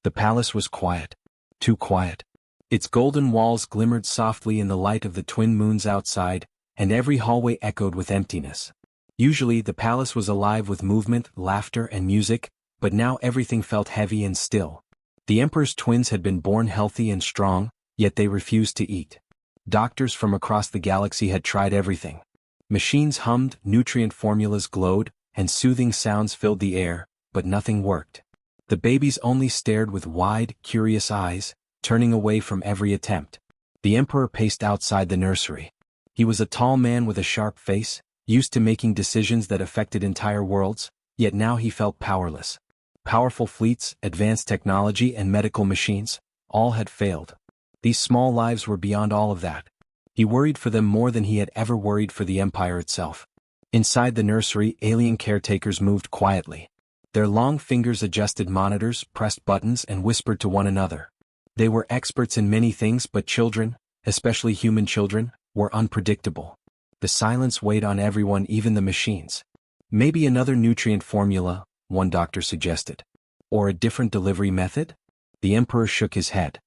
The palace was quiet. Too quiet. Its golden walls glimmered softly in the light of the twin moons outside, and every hallway echoed with emptiness. Usually the palace was alive with movement, laughter, and music, but now everything felt heavy and still. The Emperor's twins had been born healthy and strong, yet they refused to eat. Doctors from across the galaxy had tried everything. Machines hummed, nutrient formulas glowed, and soothing sounds filled the air, but nothing worked. The babies only stared with wide, curious eyes, turning away from every attempt. The Emperor paced outside the nursery. He was a tall man with a sharp face, used to making decisions that affected entire worlds, yet now he felt powerless. Powerful fleets, advanced technology, and medical machines, all had failed. These small lives were beyond all of that. He worried for them more than he had ever worried for the Empire itself. Inside the nursery, alien caretakers moved quietly. Their long fingers adjusted monitors, pressed buttons, and whispered to one another. They were experts in many things, but children, especially human children, were unpredictable. The silence weighed on everyone, even the machines. Maybe another nutrient formula, one doctor suggested. Or a different delivery method? The Emperor shook his head.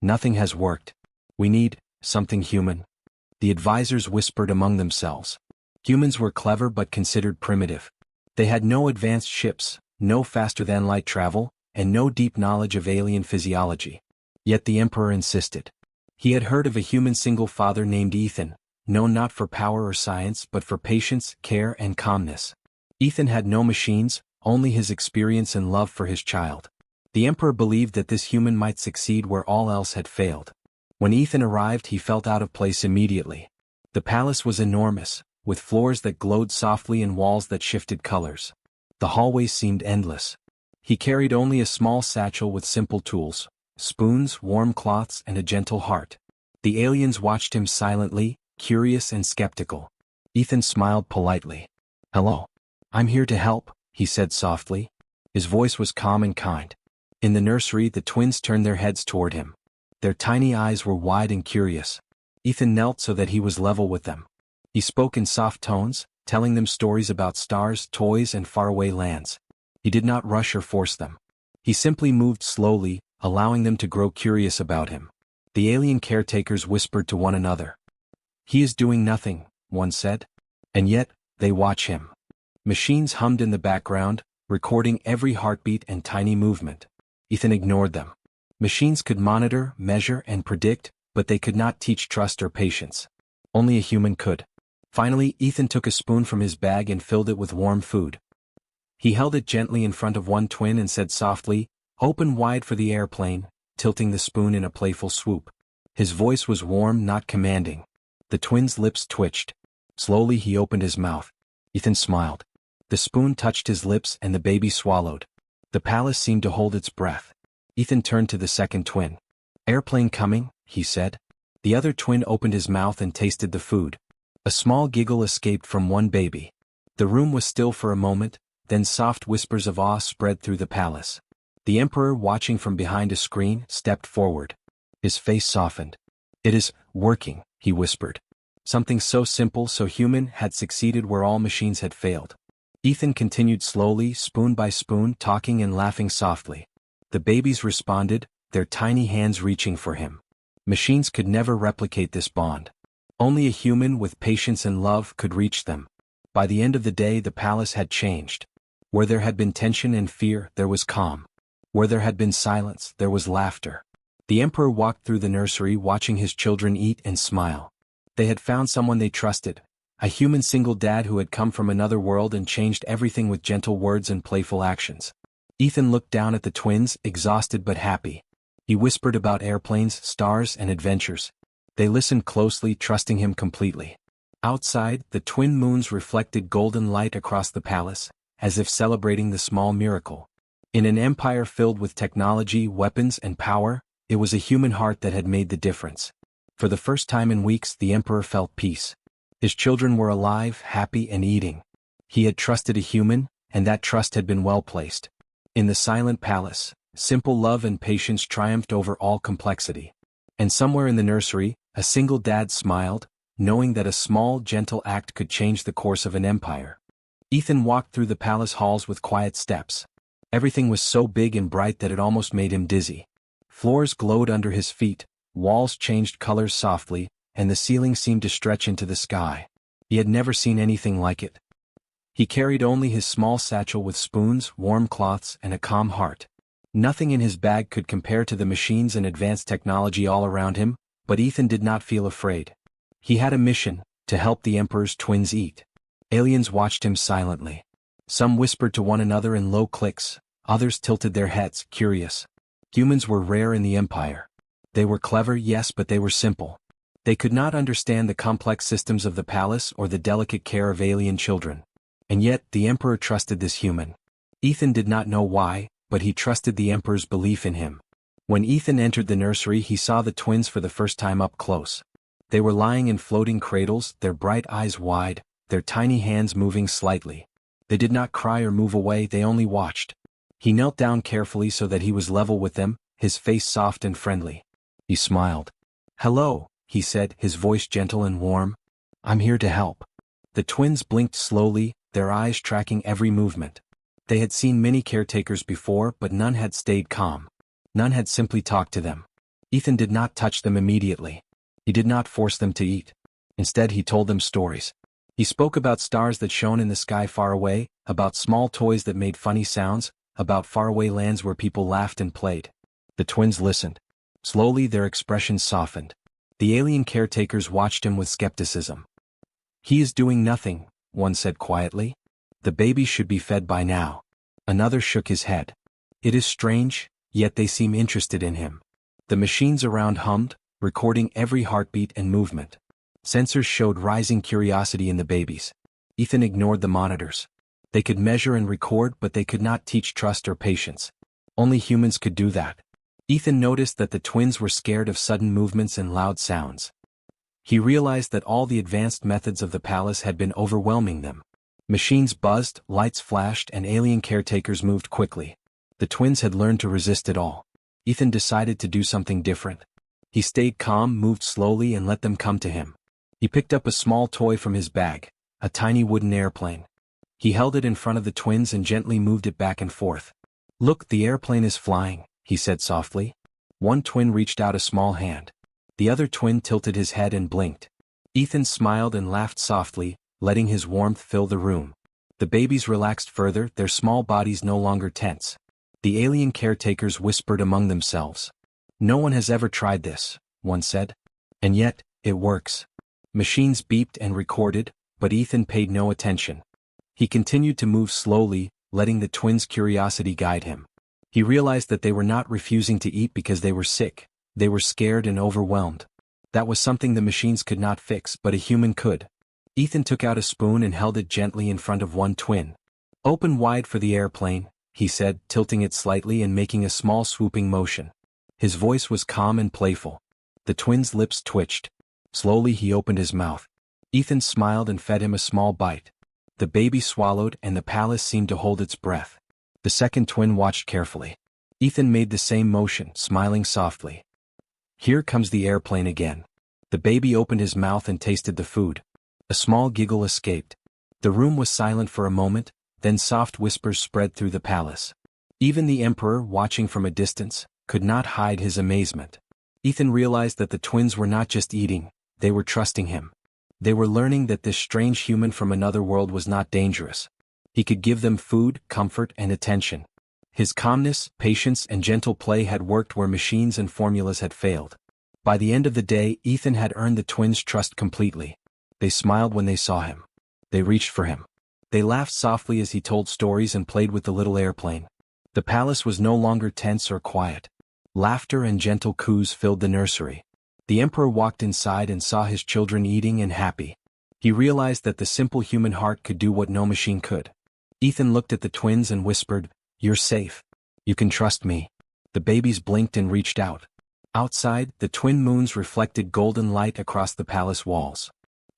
Nothing has worked. We need something human. The advisors whispered among themselves. Humans were clever but considered primitive. They had no advanced ships, no faster-than-light travel, and no deep knowledge of alien physiology. Yet the Emperor insisted. He had heard of a human single father named Ethan, known not for power or science but for patience, care, and calmness. Ethan had no machines, only his experience and love for his child. The Emperor believed that this human might succeed where all else had failed. When Ethan arrived, he felt out of place immediately. The palace was enormous, with floors that glowed softly and walls that shifted colors. The hallways seemed endless. He carried only a small satchel with simple tools, spoons, warm cloths, and a gentle heart. The aliens watched him silently, curious and skeptical. Ethan smiled politely. "Hello. I'm here to help," he said softly. His voice was calm and kind. In the nursery, the twins turned their heads toward him. Their tiny eyes were wide and curious. Ethan knelt so that he was level with them. He spoke in soft tones, telling them stories about stars, toys, and faraway lands. He did not rush or force them. He simply moved slowly, allowing them to grow curious about him. The alien caretakers whispered to one another. "He is doing nothing," one said. And yet, they watch him. Machines hummed in the background, recording every heartbeat and tiny movement. Ethan ignored them. Machines could monitor, measure, and predict, but they could not teach trust or patience. Only a human could. Finally, Ethan took a spoon from his bag and filled it with warm food. He held it gently in front of one twin and said softly, "Open wide for the airplane," tilting the spoon in a playful swoop. His voice was warm, not commanding. The twin's lips twitched. Slowly he opened his mouth. Ethan smiled. The spoon touched his lips and the baby swallowed. The palace seemed to hold its breath. Ethan turned to the second twin. "Airplane coming," he said. The other twin opened his mouth and tasted the food. A small giggle escaped from one baby. The room was still for a moment, then soft whispers of awe spread through the palace. The Emperor, watching from behind a screen, stepped forward. His face softened. "It is working," he whispered. Something so simple, so human, had succeeded where all machines had failed. Ethan continued slowly, spoon by spoon, talking and laughing softly. The babies responded, their tiny hands reaching for him. Machines could never replicate this bond. Only a human with patience and love could reach them. By the end of the day, the palace had changed. Where there had been tension and fear, there was calm. Where there had been silence, there was laughter. The Emperor walked through the nursery, watching his children eat and smile. They had found someone they trusted, a human single dad who had come from another world and changed everything with gentle words and playful actions. Ethan looked down at the twins, exhausted but happy. He whispered about airplanes, stars, and adventures. They listened closely, trusting him completely. Outside, the twin moons reflected golden light across the palace, as if celebrating the small miracle. In an empire filled with technology, weapons, and power, it was a human heart that had made the difference. For the first time in weeks, the Emperor felt peace. His children were alive, happy, and eating. He had trusted a human, and that trust had been well placed. In the silent palace, simple love and patience triumphed over all complexity. And somewhere in the nursery, a single dad smiled, knowing that a small, gentle act could change the course of an empire. Ethan walked through the palace halls with quiet steps. Everything was so big and bright that it almost made him dizzy. Floors glowed under his feet, walls changed colors softly, and the ceiling seemed to stretch into the sky. He had never seen anything like it. He carried only his small satchel with spoons, warm cloths, and a calm heart. Nothing in his bag could compare to the machines and advanced technology all around him, but Ethan did not feel afraid. He had a mission: to help the Emperor's twins eat. Aliens watched him silently. Some whispered to one another in low clicks, others tilted their heads, curious. Humans were rare in the Empire. They were clever, yes, but they were simple. They could not understand the complex systems of the palace or the delicate care of alien children. And yet, the Emperor trusted this human. Ethan did not know why, but he trusted the Emperor's belief in him. When Ethan entered the nursery, he saw the twins for the first time up close. They were lying in floating cradles, their bright eyes wide, their tiny hands moving slightly. They did not cry or move away, they only watched. He knelt down carefully so that he was level with them, his face soft and friendly. He smiled. "Hello," he said, his voice gentle and warm. "I'm here to help." The twins blinked slowly, their eyes tracking every movement. They had seen many caretakers before, but none had stayed calm. None had simply talked to them. Ethan did not touch them immediately. He did not force them to eat. Instead, he told them stories. He spoke about stars that shone in the sky far away, about small toys that made funny sounds, about faraway lands where people laughed and played. The twins listened. Slowly, their expressions softened. The alien caretakers watched him with skepticism. "He is doing nothing," one said quietly. "The baby should be fed by now." Another shook his head. "It is strange, yet they seem interested in him." The machines around hummed, recording every heartbeat and movement. Sensors showed rising curiosity in the babies. Ethan ignored the monitors. They could measure and record, but they could not teach trust or patience. Only humans could do that. Ethan noticed that the twins were scared of sudden movements and loud sounds. He realized that all the advanced methods of the palace had been overwhelming them. Machines buzzed, lights flashed, and alien caretakers moved quickly. The twins had learned to resist it all. Ethan decided to do something different. He stayed calm, moved slowly, and let them come to him. He picked up a small toy from his bag, a tiny wooden airplane. He held it in front of the twins and gently moved it back and forth. "Look, the airplane is flying," he said softly. One twin reached out a small hand. The other twin tilted his head and blinked. Ethan smiled and laughed softly, letting his warmth fill the room. The babies relaxed further, their small bodies no longer tense. The alien caretakers whispered among themselves. "No one has ever tried this," one said. "And yet, it works." Machines beeped and recorded, but Ethan paid no attention. He continued to move slowly, letting the twins' curiosity guide him. He realized that they were not refusing to eat because they were sick. They were scared and overwhelmed. That was something the machines could not fix, but a human could. Ethan took out a spoon and held it gently in front of one twin. "Open wide for the airplane," he said, tilting it slightly and making a small swooping motion. His voice was calm and playful. The twins' lips twitched. Slowly he opened his mouth. Ethan smiled and fed him a small bite. The baby swallowed and the palace seemed to hold its breath. The second twin watched carefully. Ethan made the same motion, smiling softly. "Here comes the airplane again." The baby opened his mouth and tasted the food. A small giggle escaped. The room was silent for a moment, then soft whispers spread through the palace. Even the Emperor, watching from a distance, could not hide his amazement. Ethan realized that the twins were not just eating, they were trusting him. They were learning that this strange human from another world was not dangerous. He could give them food, comfort, and attention. His calmness, patience, and gentle play had worked where machines and formulas had failed. By the end of the day, Ethan had earned the twins' trust completely. They smiled when they saw him. They reached for him. They laughed softly as he told stories and played with the little airplane. The palace was no longer tense or quiet. Laughter and gentle coos filled the nursery. The Emperor walked inside and saw his children eating and happy. He realized that the simple human heart could do what no machine could. Ethan looked at the twins and whispered, "You're safe. You can trust me." The babies blinked and reached out. Outside, the twin moons reflected golden light across the palace walls.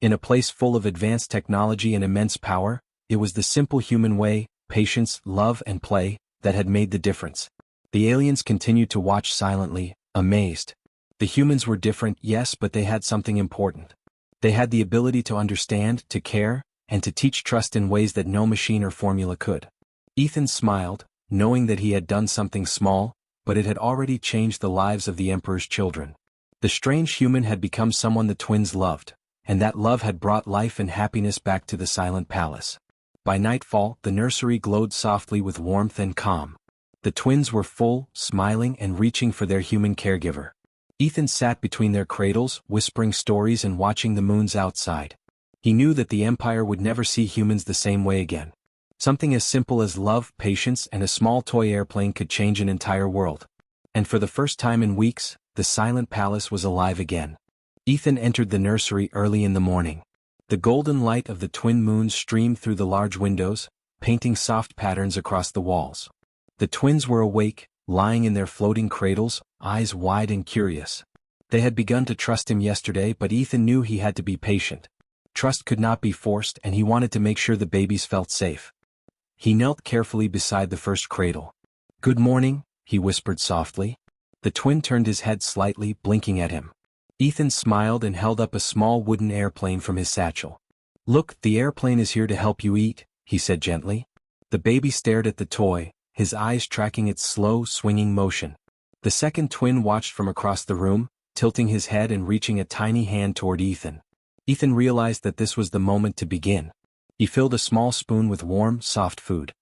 In a place full of advanced technology and immense power, it was the simple human way, patience, love, and play, that had made the difference. The aliens continued to watch silently, amazed. The humans were different, yes, but they had something important. They had the ability to understand, to care, and to teach trust in ways that no machine or formula could. Ethan smiled, knowing that he had done something small, but it had already changed the lives of the Emperor's children. The strange human had become someone the twins loved, and that love had brought life and happiness back to the silent palace. By nightfall, the nursery glowed softly with warmth and calm. The twins were full, smiling and reaching for their human caregiver. Ethan sat between their cradles, whispering stories and watching the moons outside. He knew that the Empire would never see humans the same way again. Something as simple as love, patience, and a small toy airplane could change an entire world. And for the first time in weeks, the silent palace was alive again. Ethan entered the nursery early in the morning. The golden light of the twin moons streamed through the large windows, painting soft patterns across the walls. The twins were awake, lying in their floating cradles, eyes wide and curious. They had begun to trust him yesterday, but Ethan knew he had to be patient. Trust could not be forced, and he wanted to make sure the babies felt safe. He knelt carefully beside the first cradle. "Good morning," he whispered softly. The twin turned his head slightly, blinking at him. Ethan smiled and held up a small wooden airplane from his satchel. "Look, the airplane is here to help you eat," he said gently. The baby stared at the toy, his eyes tracking its slow, swinging motion. The second twin watched from across the room, tilting his head and reaching a tiny hand toward Ethan. Ethan realized that this was the moment to begin. He filled a small spoon with warm, soft food.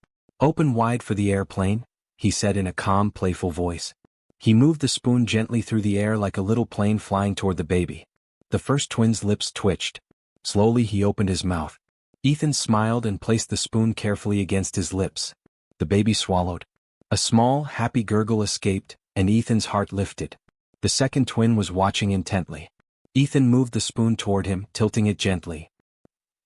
"Open wide for the airplane," he said in a calm, playful voice. He moved the spoon gently through the air like a little plane flying toward the baby. The first twin's lips twitched. Slowly he opened his mouth. Ethan smiled and placed the spoon carefully against his lips. The baby swallowed. A small, happy gurgle escaped, and Ethan's heart lifted. The second twin was watching intently. Ethan moved the spoon toward him, tilting it gently.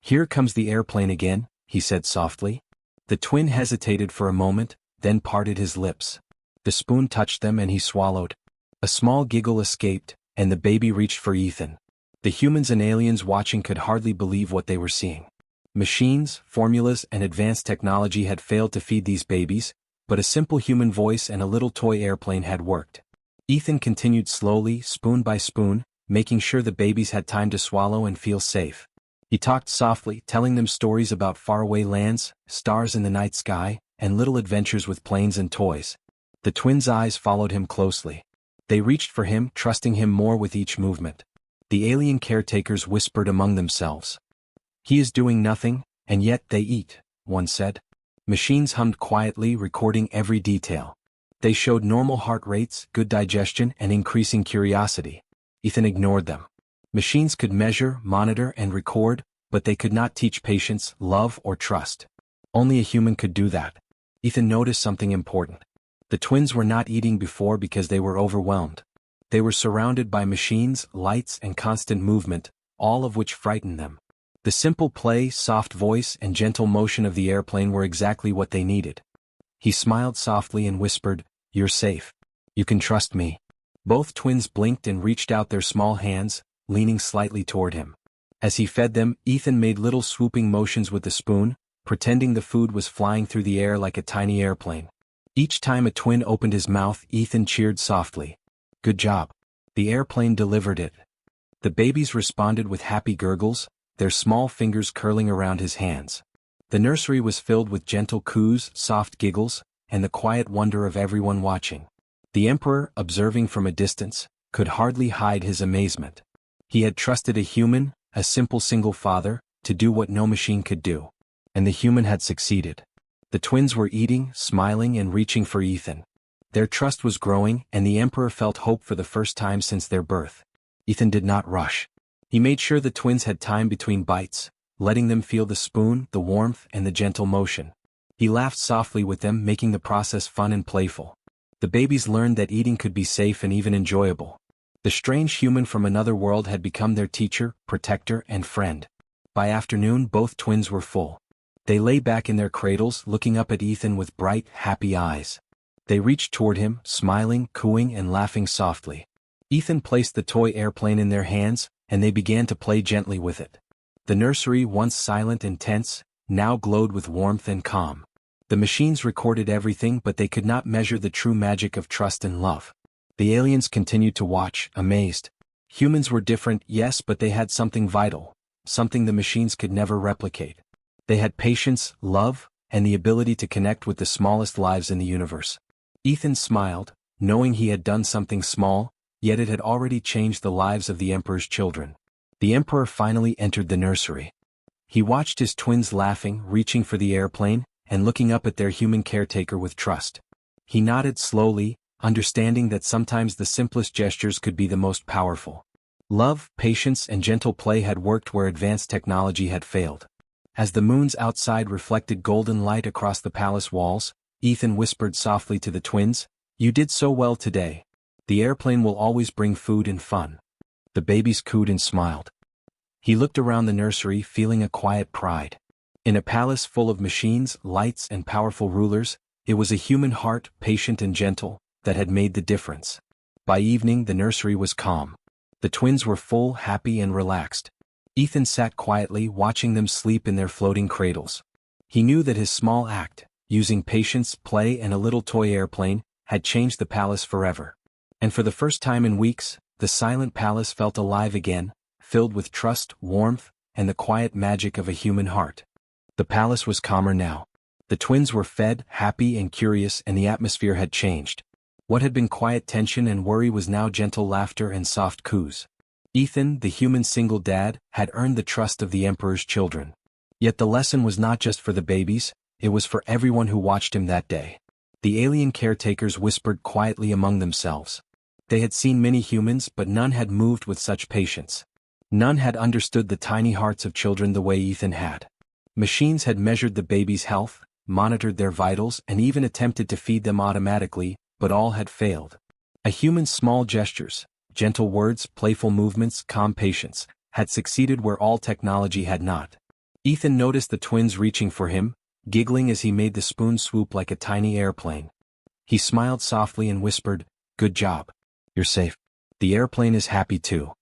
"Here comes the airplane again," he said softly. The twin hesitated for a moment, then parted his lips. The spoon touched them and he swallowed. A small giggle escaped, and the baby reached for Ethan. The humans and aliens watching could hardly believe what they were seeing. Machines, formulas, and advanced technology had failed to feed these babies, but a simple human voice and a little toy airplane had worked. Ethan continued slowly, spoon by spoon, making sure the babies had time to swallow and feel safe. He talked softly, telling them stories about faraway lands, stars in the night sky, and little adventures with planes and toys. The twins' eyes followed him closely. They reached for him, trusting him more with each movement. The alien caretakers whispered among themselves. "He is doing nothing, and yet they eat," one said. Machines hummed quietly, recording every detail. They showed normal heart rates, good digestion, and increasing curiosity. Ethan ignored them. Machines could measure, monitor, and record, but they could not teach patience, love, or trust. Only a human could do that. Ethan noticed something important. The twins were not eating before because they were overwhelmed. They were surrounded by machines, lights, and constant movement, all of which frightened them. The simple play, soft voice, and gentle motion of the airplane were exactly what they needed. He smiled softly and whispered, "You're safe. You can trust me." Both twins blinked and reached out their small hands, leaning slightly toward him. As he fed them, Ethan made little swooping motions with the spoon, pretending the food was flying through the air like a tiny airplane. Each time a twin opened his mouth, Ethan cheered softly. "Good job." The airplane delivered it. The babies responded with happy gurgles, their small fingers curling around his hands. The nursery was filled with gentle coos, soft giggles, and the quiet wonder of everyone watching. The Emperor, observing from a distance, could hardly hide his amazement. He had trusted a human, a simple single father, to do what no machine could do. And the human had succeeded. The twins were eating, smiling, and reaching for Ethan. Their trust was growing, and the Emperor felt hope for the first time since their birth. Ethan did not rush. He made sure the twins had time between bites, letting them feel the spoon, the warmth, and the gentle motion. He laughed softly with them, making the process fun and playful. The babies learned that eating could be safe and even enjoyable. The strange human from another world had become their teacher, protector, and friend. By afternoon, both twins were full. They lay back in their cradles, looking up at Ethan with bright, happy eyes. They reached toward him, smiling, cooing, and laughing softly. Ethan placed the toy airplane in their hands, and they began to play gently with it. The nursery, once silent and tense, now glowed with warmth and calm. The machines recorded everything, but they could not measure the true magic of trust and love. The aliens continued to watch, amazed. Humans were different, yes, but they had something vital, something the machines could never replicate. They had patience, love, and the ability to connect with the smallest lives in the universe. Ethan smiled, knowing he had done something small, yet it had already changed the lives of the Emperor's children. The Emperor finally entered the nursery. He watched his twins laughing, reaching for the airplane, and looking up at their human caretaker with trust. He nodded slowly, understanding that sometimes the simplest gestures could be the most powerful. Love, patience, and gentle play had worked where advanced technology had failed. As the moons outside reflected golden light across the palace walls, Ethan whispered softly to the twins, "You did so well today. The airplane will always bring food and fun." The babies cooed and smiled. He looked around the nursery, feeling a quiet pride. In a palace full of machines, lights, and powerful rulers, it was a human heart, patient and gentle, that had made the difference. By evening, the nursery was calm. The twins were full, happy, and relaxed. Ethan sat quietly, watching them sleep in their floating cradles. He knew that his small act, using patience, play, and a little toy airplane, had changed the palace forever. And for the first time in weeks, the silent palace felt alive again, filled with trust, warmth, and the quiet magic of a human heart. The palace was calmer now. The twins were fed, happy, and curious, and the atmosphere had changed. What had been quiet tension and worry was now gentle laughter and soft coos. Ethan, the human single dad, had earned the trust of the Emperor's children. Yet the lesson was not just for the babies, it was for everyone who watched him that day. The alien caretakers whispered quietly among themselves. They had seen many humans, but none had moved with such patience. None had understood the tiny hearts of children the way Ethan had. Machines had measured the babies' health, monitored their vitals, and even attempted to feed them automatically, but all had failed. A human's small gestures, gentle words, playful movements, calm patience, had succeeded where all technology had not. Ethan noticed the twins reaching for him, giggling as he made the spoon swoop like a tiny airplane. He smiled softly and whispered, "Good job. You're safe." The airplane is happy too.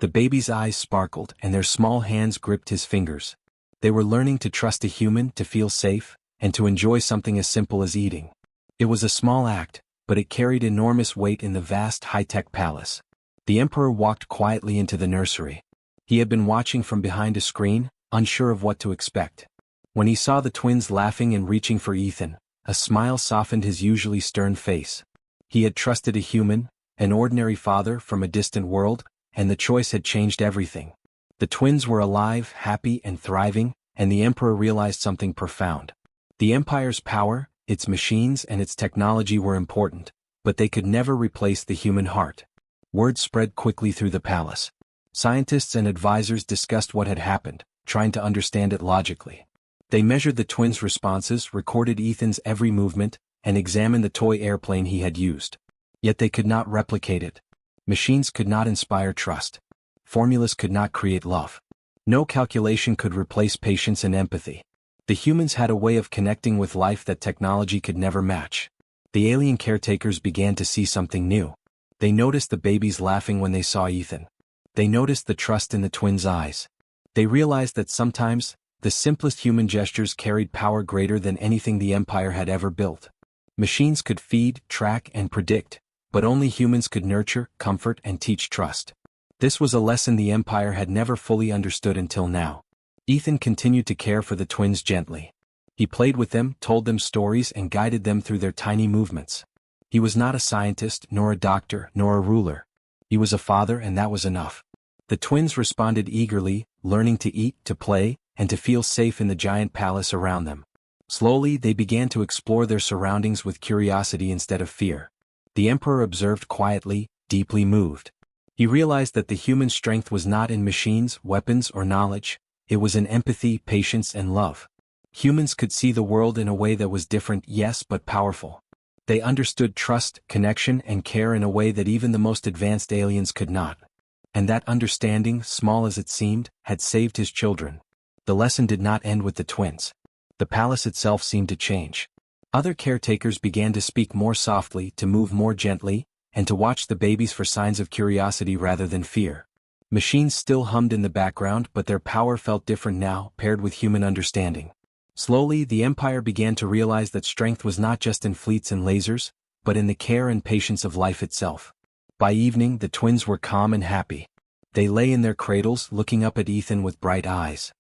The baby's eyes sparkled and their small hands gripped his fingers. They were learning to trust a human, to feel safe, and to enjoy something as simple as eating. It was a small act, but it carried enormous weight in the vast high-tech palace. The Emperor walked quietly into the nursery. He had been watching from behind a screen, unsure of what to expect. When he saw the twins laughing and reaching for Ethan, a smile softened his usually stern face. He had trusted a human, an ordinary father from a distant world, and the choice had changed everything. The twins were alive, happy, and thriving, and the Emperor realized something profound. The Empire's power, its machines, and its technology were important, but they could never replace the human heart. Word spread quickly through the palace. Scientists and advisors discussed what had happened, trying to understand it logically. They measured the twins' responses, recorded Ethan's every movement, and examined the toy airplane he had used. Yet they could not replicate it. Machines could not inspire trust. Formulas could not create love. No calculation could replace patience and empathy. The humans had a way of connecting with life that technology could never match. The alien caretakers began to see something new. They noticed the babies laughing when they saw Ethan. They noticed the trust in the twins' eyes. They realized that sometimes, the simplest human gestures carried power greater than anything the Empire had ever built. Machines could feed, track, and predict, but only humans could nurture, comfort, and teach trust. This was a lesson the Empire had never fully understood until now. Ethan continued to care for the twins gently. He played with them, told them stories, and guided them through their tiny movements. He was not a scientist, nor a doctor, nor a ruler. He was a father, and that was enough. The twins responded eagerly, learning to eat, to play, and to feel safe in the giant palace around them. Slowly, they began to explore their surroundings with curiosity instead of fear. The Emperor observed quietly, deeply moved. He realized that the human strength was not in machines, weapons, or knowledge. It was in empathy, patience, and love. Humans could see the world in a way that was different, yes, but powerful. They understood trust, connection, and care in a way that even the most advanced aliens could not. And that understanding, small as it seemed, had saved his children. The lesson did not end with the twins. The palace itself seemed to change. Other caretakers began to speak more softly, to move more gently, and to watch the babies for signs of curiosity rather than fear. Machines still hummed in the background, but their power felt different now, paired with human understanding. Slowly, the Empire began to realize that strength was not just in fleets and lasers, but in the care and patience of life itself. By evening, the twins were calm and happy. They lay in their cradles, looking up at Ethan with bright eyes.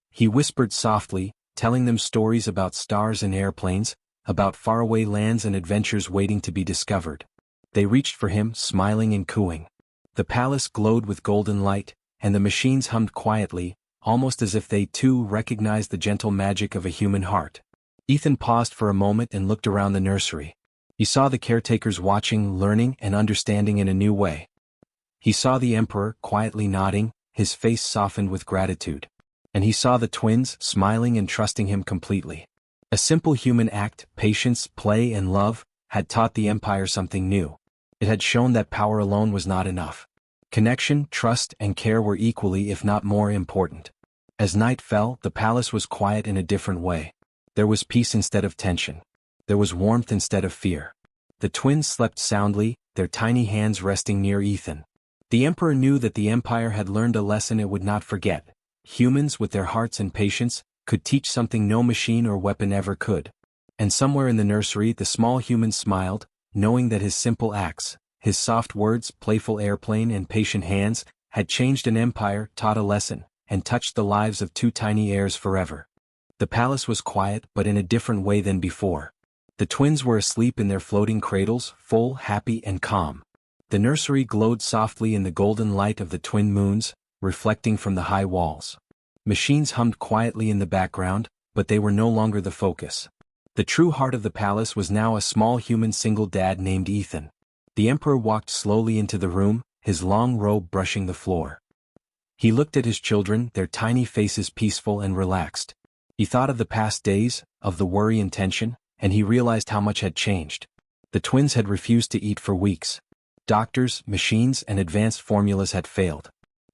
He whispered softly, telling them stories about stars and airplanes, about faraway lands and adventures waiting to be discovered. They reached for him, smiling and cooing. The palace glowed with golden light, and the machines hummed quietly, almost as if they too recognized the gentle magic of a human heart. Ethan paused for a moment and looked around the nursery. He saw the caretakers watching, learning, and understanding in a new way. He saw the Emperor quietly nodding, his face softened with gratitude. And he saw the twins smiling and trusting him completely. A simple human act, patience, play, and love, had taught the Empire something new. It had shown that power alone was not enough. Connection, trust, and care were equally, if not more, important. As night fell, the palace was quiet in a different way. There was peace instead of tension. There was warmth instead of fear. The twins slept soundly, their tiny hands resting near Ethan. The Emperor knew that the Empire had learned a lesson it would not forget. Humans, with their hearts and patience, could teach something no machine or weapon ever could. And somewhere in the nursery the small human smiled, knowing that his simple acts, his soft words, playful airplane, and patient hands, had changed an empire, taught a lesson, and touched the lives of two tiny heirs forever. The palace was quiet, but in a different way than before. The twins were asleep in their floating cradles, full, happy, and calm. The nursery glowed softly in the golden light of the twin moons, reflecting from the high walls. Machines hummed quietly in the background, but they were no longer the focus. The true heart of the palace was now a small human single dad named Ethan. The Emperor walked slowly into the room, his long robe brushing the floor. He looked at his children, their tiny faces peaceful and relaxed. He thought of the past days, of the worry and tension, and he realized how much had changed. The twins had refused to eat for weeks. Doctors, machines, and advanced formulas had failed.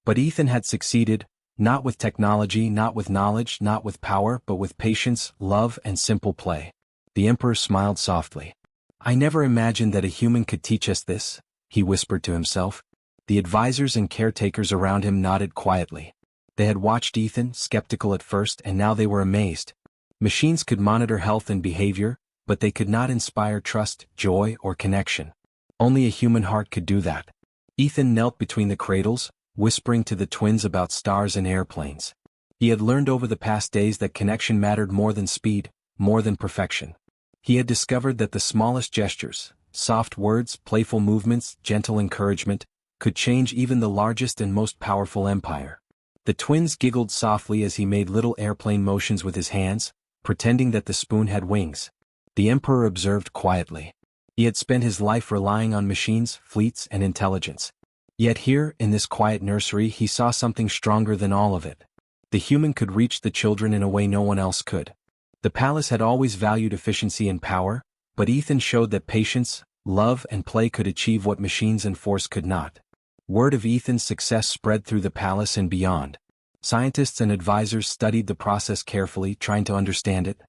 But Ethan had succeeded, not with technology, not with knowledge, not with power, but with patience, love, and simple play. The Emperor smiled softly. "I never imagined that a human could teach us this," he whispered to himself. The advisors and caretakers around him nodded quietly. They had watched Ethan, skeptical at first, and now they were amazed. Machines could monitor health and behavior, but they could not inspire trust, joy, or connection. Only a human heart could do that. Ethan knelt between the cradles, whispering to the twins about stars and airplanes. He had learned over the past days that connection mattered more than speed, more than perfection. He had discovered that the smallest gestures, soft words, playful movements, gentle encouragement, could change even the largest and most powerful empire. The twins giggled softly as he made little airplane motions with his hands, pretending that the spoon had wings. The Emperor observed quietly. He had spent his life relying on machines, fleets, and intelligence. Yet here, in this quiet nursery, he saw something stronger than all of it. The human could reach the children in a way no one else could. The palace had always valued efficiency and power, but Ethan showed that patience, love, and play could achieve what machines and force could not. Word of Ethan's success spread through the palace and beyond. Scientists and advisors studied the process carefully, trying to understand it.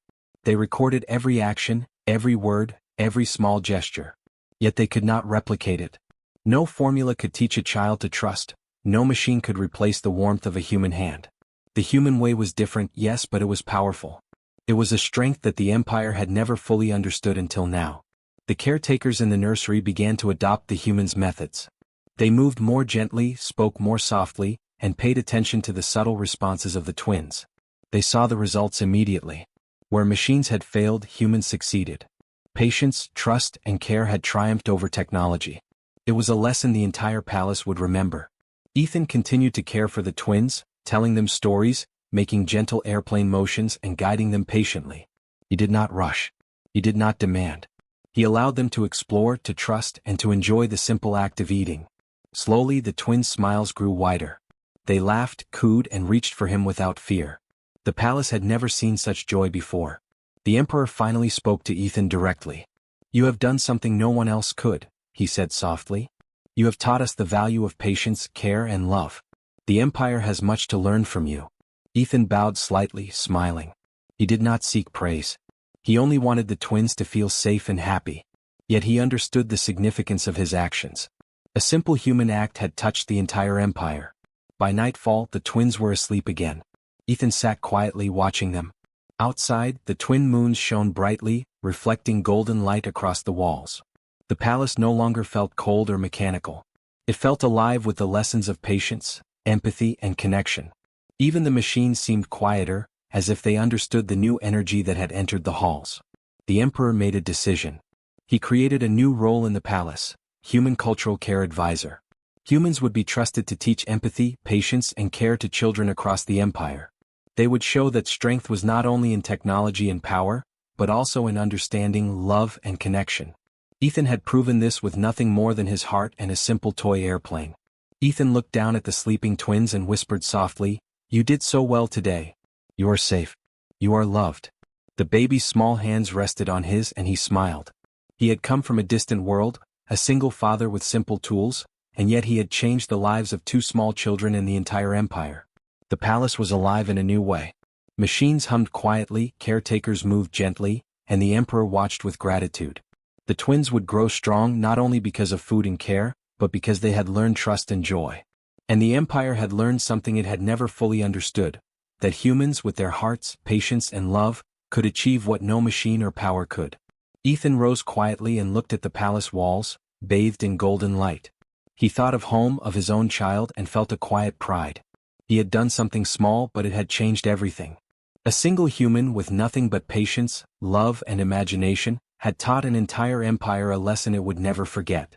They recorded every action, every word, every small gesture. Yet they could not replicate it. No formula could teach a child to trust, no machine could replace the warmth of a human hand. The human way was different, yes, but it was powerful. It was a strength that the Empire had never fully understood until now. The caretakers in the nursery began to adopt the humans' methods. They moved more gently, spoke more softly, and paid attention to the subtle responses of the twins. They saw the results immediately. Where machines had failed, humans succeeded. Patience, trust, and care had triumphed over technology. It was a lesson the entire palace would remember. Ethan continued to care for the twins, telling them stories, making gentle airplane motions, and guiding them patiently. He did not rush. He did not demand. He allowed them to explore, to trust, and to enjoy the simple act of eating. Slowly the twins' smiles grew wider. They laughed, cooed, and reached for him without fear. The palace had never seen such joy before. The Emperor finally spoke to Ethan directly. "You have done something no one else could," he said softly. "You have taught us the value of patience, care, and love. The Empire has much to learn from you." Ethan bowed slightly, smiling. He did not seek praise. He only wanted the twins to feel safe and happy. Yet he understood the significance of his actions. A simple human act had touched the entire empire. By nightfall, the twins were asleep again. Ethan sat quietly watching them. Outside, the twin moons shone brightly, reflecting golden light across the walls. The palace no longer felt cold or mechanical. It felt alive with the lessons of patience, empathy, and connection. Even the machines seemed quieter, as if they understood the new energy that had entered the halls. The emperor made a decision. He created a new role in the palace, Human Cultural Care Advisor. Humans would be trusted to teach empathy, patience, and care to children across the empire. They would show that strength was not only in technology and power, but also in understanding, love, and connection. Ethan had proven this with nothing more than his heart and a simple toy airplane. Ethan looked down at the sleeping twins and whispered softly, "You did so well today. You are safe. You are loved." The baby's small hands rested on his and he smiled. He had come from a distant world, a single father with simple tools, and yet he had changed the lives of 2 small children in the entire empire. The palace was alive in a new way. Machines hummed quietly, caretakers moved gently, and the emperor watched with gratitude. The twins would grow strong not only because of food and care, but because they had learned trust and joy. And the empire had learned something it had never fully understood, that humans with their hearts, patience, and love, could achieve what no machine or power could. Ethan rose quietly and looked at the palace walls, bathed in golden light. He thought of home, of his own child, and felt a quiet pride. He had done something small, but it had changed everything. A single human with nothing but patience, love, and imagination had taught an entire empire a lesson it would never forget.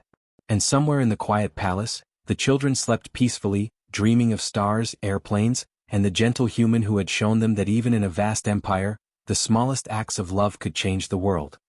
And somewhere in the quiet palace, the children slept peacefully, dreaming of stars, airplanes, and the gentle human who had shown them that even in a vast empire, the smallest acts of love could change the world.